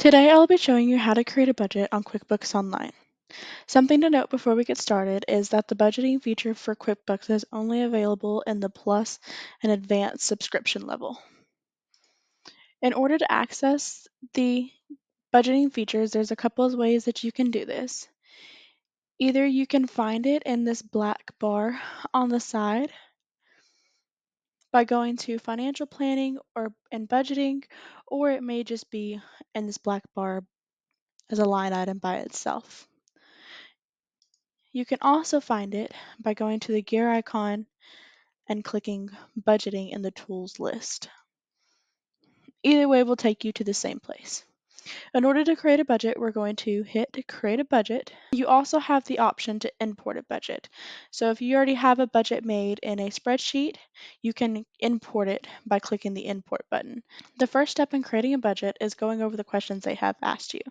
Today I'll be showing you how to create a budget on QuickBooks Online. Something to note before we get started is that the budgeting feature for QuickBooks is only available in the Plus and Advanced subscription level. In order to access the budgeting features, there's a couple of ways that you can do this. Either you can find it in this black bar on the side by going to financial planning or in budgeting, or it may just be in this black bar as a line item by itself. You can also find it by going to the gear icon and clicking budgeting in the tools list. Either way will take you to the same place. In order to create a budget, we're going to hit create a budget. You also have the option to import a budget. So if you already have a budget made in a spreadsheet, you can import it by clicking the import button. The first step in creating a budget is going over the questions they have asked you.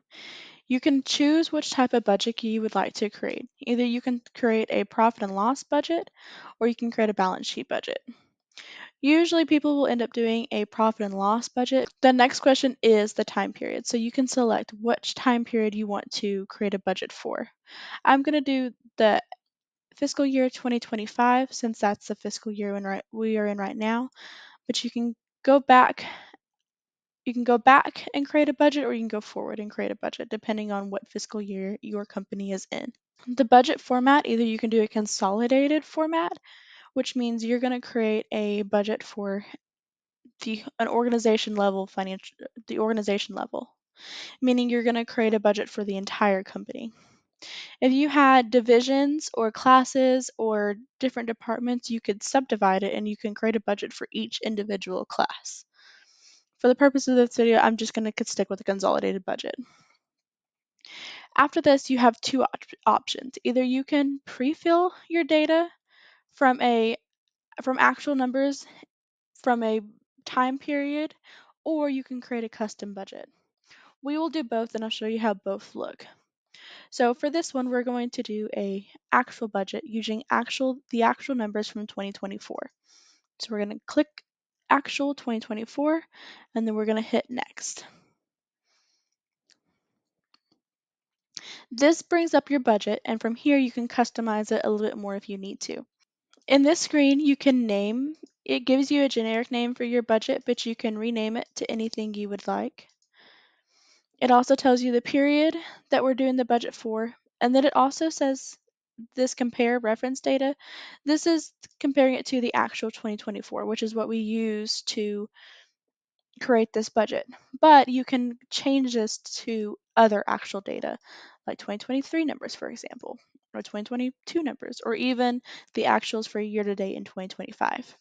You can choose which type of budget you would like to create. Either you can create a profit and loss budget or you can create a balance sheet budget. Usually people will end up doing a profit and loss budget. The next question is the time period. So you can select which time period you want to create a budget for. I'm going to do the fiscal year 2025 since that's the fiscal year we are in right now, but you can go back and create a budget, or you can go forward and create a budget, depending on what fiscal year your company is in. The budget format, either you can do a consolidated format, which means you're going to create a budget for an organization level the organization level, meaning you're going to create a budget for the entire company. If you had divisions or classes or different departments, you could subdivide it and you can create a budget for each individual class. For the purpose of this video, I'm just going to stick with a consolidated budget. After this, you have two options. Either you can pre-fill your data from actual numbers from a time period, or you can create a custom budget. We will do both, and I'll show you how both look. So for this one, we're going to do a actual budget using the actual numbers from 2024. So we're going to click actual 2024, and then we're going to hit next. This brings up your budget, and from here you can customize it a little bit more if you need to. In this screen, you can it gives you a generic name for your budget, but you can rename it to anything you would like. It also tells you the period that we're doing the budget for, and then it also says this compare reference data. This is comparing it to the actual 2024, which is what we use to create this budget. But you can change this to other actual data, like 2023 numbers, for example, or 2022 numbers, or even the actuals for year to date in 2025.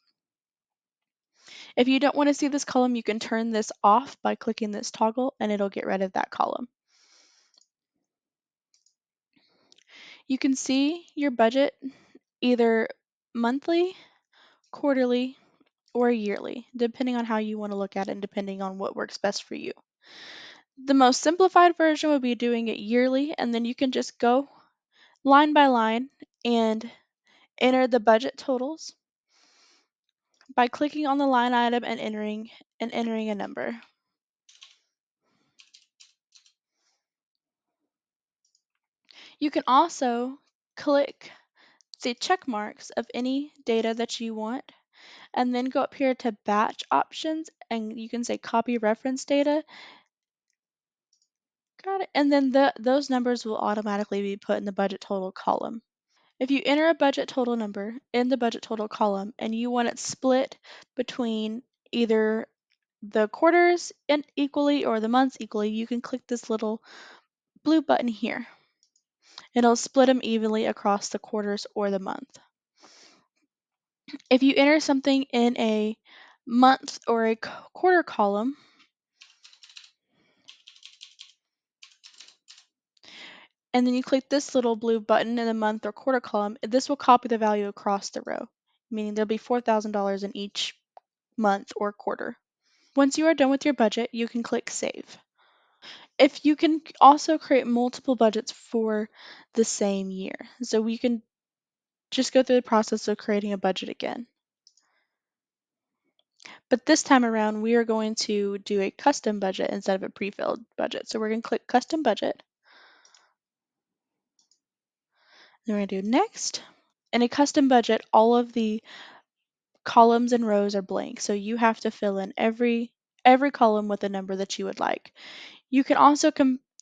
If you don't want to see this column, you can turn this off by clicking this toggle and it'll get rid of that column. You can see your budget either monthly, quarterly, or yearly, depending on how you want to look at it and depending on what works best for you. The most simplified version would be doing it yearly, and then you can just go line by line and enter the budget totals by clicking on the line item and entering a number. You can also click the check marks of any data that you want and then go up here to batch options and you can say copy reference data. Got it. And then those numbers will automatically be put in the budget total column. If you enter a budget total number in the budget total column and you want it split between either the quarters equally or the months equally, you can click this little blue button here. It'll split them evenly across the quarters or the month. If you enter something in a month or a quarter column, and then you click this little blue button in the month or quarter column, this will copy the value across the row, meaning there'll be $4,000 in each month or quarter. Once you are done with your budget, you can click Save. If you can also create multiple budgets for the same year, so we can just go through the process of creating a budget again. But this time around, we are going to do a custom budget instead of a pre-filled budget. So we're going to click Custom Budget. Then we're going to do Next. In a custom budget, all of the columns and rows are blank, so you have to fill in every column with a number that you would like. You can also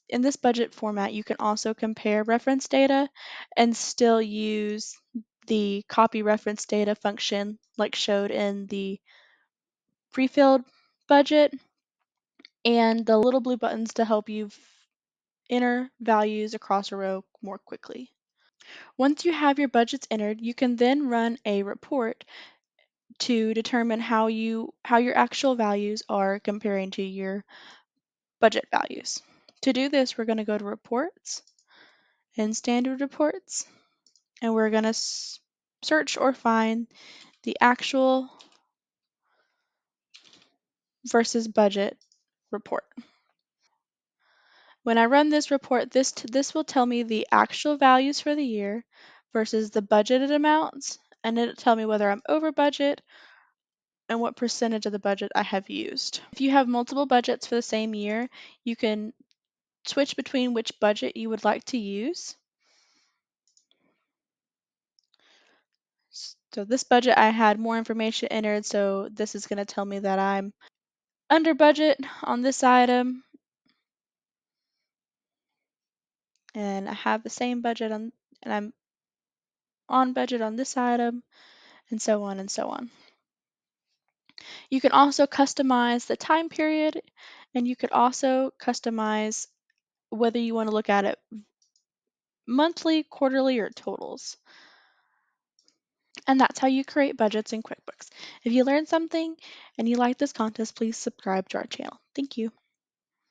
in this budget format, you can also compare reference data and still use the copy reference data function like showed in the pre-filled budget and the little blue buttons to help you enter values across a row more quickly. Once you have your budgets entered, you can then run a report to determine how your actual values are comparing to your budget values. To do this, we're going to go to Reports and Standard Reports, and we're going to search or find the actual versus budget report. When I run this report, this will tell me the actual values for the year versus the budgeted amounts, and it'll tell me whether I'm over budget and what percentage of the budget I have used. If you have multiple budgets for the same year, you can switch between which budget you would like to use. So this budget, I had more information entered, so this is going to tell me that I'm under budget on this item, and I have the same budget on, and I'm on budget on this item, and so on and so on. You can also customize the time period, and you could also customize whether you want to look at it monthly, quarterly, or totals. And that's how you create budgets in QuickBooks. If you learned something and you like this content, please subscribe to our channel. Thank you.